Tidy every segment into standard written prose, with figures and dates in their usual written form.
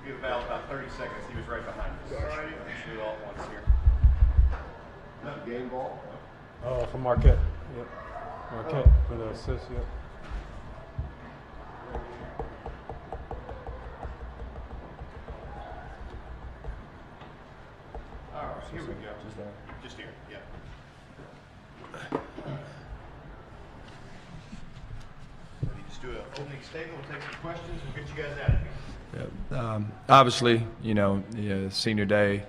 Give Val about 30 seconds. He was right behind us. All right. Shoot all at once here. Game ball? Oh, for Marquette. Yep. Marquette for the assist, yep. All right, here we go. Just there. Just here, yeah. Ready, just do an opening statement. We'll take some questions. We'll get you guys out of here. Obviously, senior day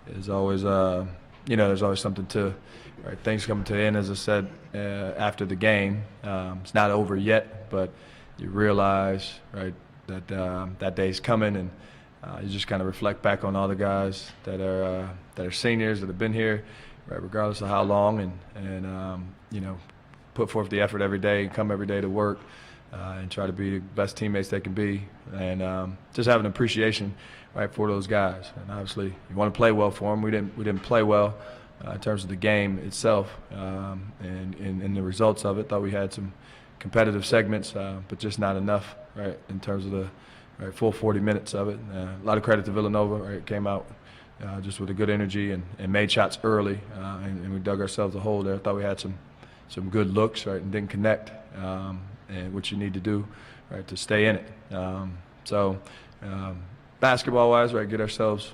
is always, there's always something to, right? Things coming to the end, as I said, after the game. It's not over yet, but you realize, right, that that day's coming, and you just kind of reflect back on all the guys that are seniors that have been here, right, regardless of how long, and put forth the effort every day, come every day to work. And try to be the best teammates they can be, and just have an appreciation, right, for those guys. And obviously, you want to play well for them. We didn't play well in terms of the game itself, and in the results of it. Thought we had some competitive segments, but just not enough, right, in terms of the full 40 minutes of it. A lot of credit to Villanova, right, came out just with a good energy and made shots early, and we dug ourselves a hole there. I thought we had some good looks, right, and didn't connect, and what you need to do, right, to stay in it. Basketball-wise, right, get ourselves,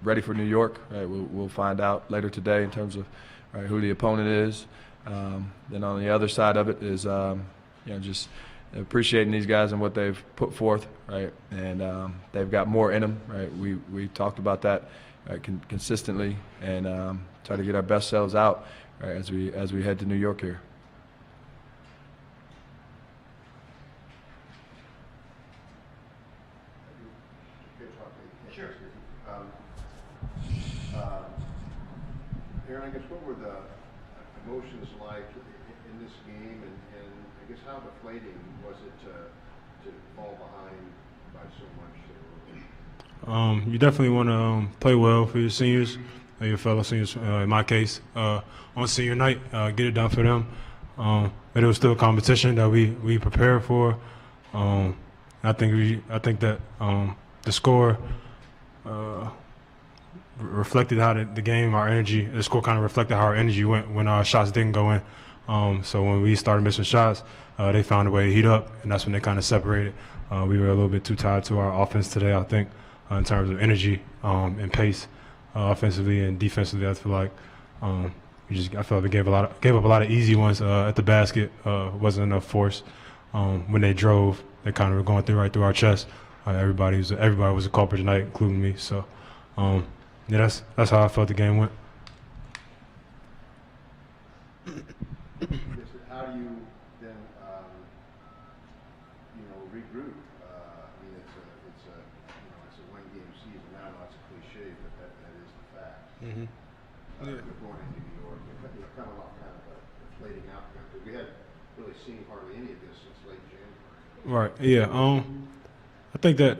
ready for New York. Right, we'll find out later today in terms of who the opponent is. Then on the other side of it is, just appreciating these guys and what they've put forth, right, and they've got more in them, right. We talked about that, right, consistently, and try to get our best selves out, right, as we head to New York here. Sure. Aaron, I guess what were the emotions like in this game, and I guess how deflating was it to fall behind by so much? You definitely want to play well for your seniors, your fellow seniors. In my case, on senior night, get it done for them. But it was still a competition that we prepared for. I think that the score reflected how the game, our energy. The score kind of reflected how our energy went when our shots didn't go in. So when we started missing shots, they found a way to heat up, and that's when they kind of separated. We were a little bit too tied to our offense today, I think, in terms of energy and pace, offensively and defensively. I feel like I felt we gave up a lot of easy ones at the basket. Wasn't enough force. When they drove, they kind of were going right through our chest. Everybody was a culprit tonight, including me. So, that's how I felt the game went. How do you then, regroup? I mean, it's a one-game season now. It's a cliche, but that is the fact. Mm-hmm. We're going into New York. We're kind of a deflating outcome because we hadn't really seen hardly any of this since late January. Right. Yeah. I think that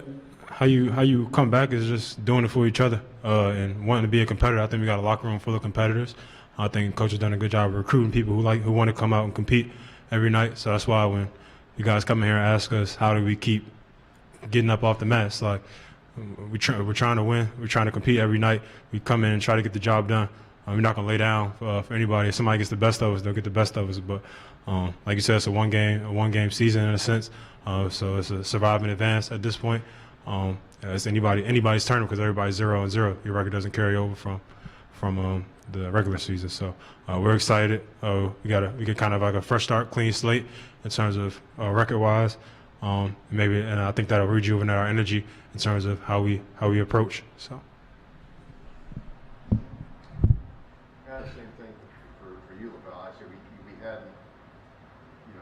how you come back is just doing it for each other and wanting to be a competitor. I think we got a locker room full of competitors. I think coach has done a good job of recruiting people who want to come out and compete every night. So that's why when you guys come in here and ask us how do we keep getting up off the mat, it's like we're trying to win. We're trying to compete every night. We come in and try to get the job done. We're not going to lay down for anybody. If somebody gets the best of us, they'll get the best of us. But like you said, it's a one game season in a sense. So it's a survive and advance at this point. It's anybody's turn because everybody's 0-0. Your record doesn't carry over from the regular season. So we're excited. We get kind of like a fresh start, clean slate in terms of record wise. And I think that'll rejuvenate our energy in terms of how we approach. So. Yeah, the same thing for you, LaBelle. I say we had,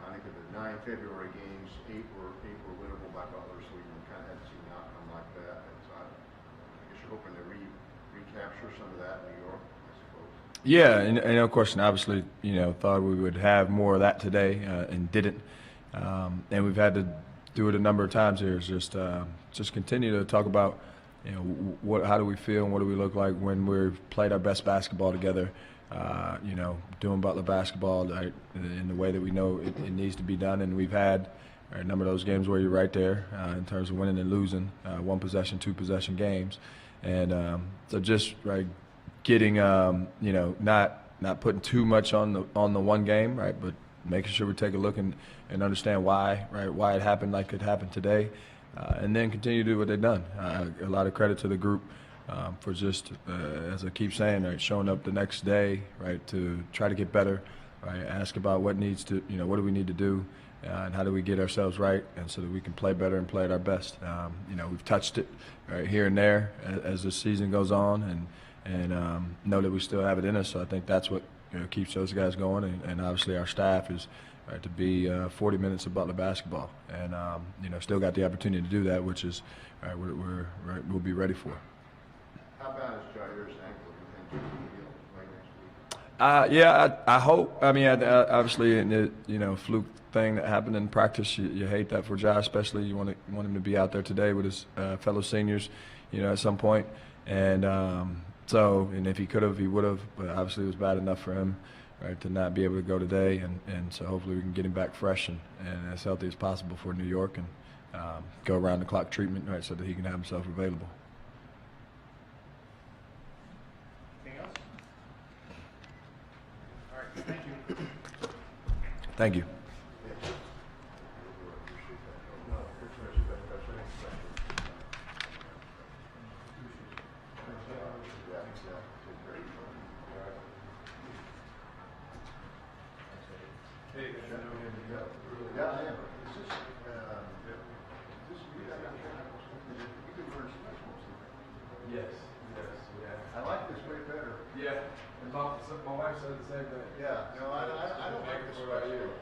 I think of the 9 February games, 8 were winnable by Butler, so we kind of had to see an outcome like that. And so I guess you're hoping to recapture some of that in New York, I suppose. Yeah, and no question. Obviously, thought we would have more of that today and didn't. And we've had to do it a number of times here. Is just continue to talk about, how do we feel and what do we look like when we've played our best basketball together. Doing Butler basketball in the way that we know it needs to be done. And we've had a number of those games where you're right there in terms of winning and losing, 1 possession, 2 possession games. And so just getting, not putting too much on the one game, right, but making sure we take a look and understand why it happened like it happened today, and then continue to do what they've done. A lot of credit to the group for just, as I keep saying, right, showing up the next day, right, to try to get better, right, ask about what needs to, what do we need to do, and how do we get ourselves right, and so that we can play better and play at our best. We've touched it right here and there as the season goes on, and know that we still have it in us. So I think that's what keeps those guys going, and obviously our staff is to be 40 minutes of Butler basketball, and still got the opportunity to do that, which is we'll be ready for. How bad is Jair's ankle? Do you think he'll play next week? Yeah, I hope. I mean, obviously, in the fluke thing that happened in practice, you hate that for Jai, especially. You want him to be out there today with his fellow seniors, at some point, and. And if he could have, he would have, but obviously it was bad enough for him, right, to not be able to go today, and so hopefully we can get him back fresh and as healthy as possible for New York and go around the clock treatment, right, so that he can have himself available. Thank you. Yeah, I am. Is this, we can learn specials. Yes, yeah. I like this way better. Yeah, and my wife said the same thing. Yeah, no, I don't like this What about you?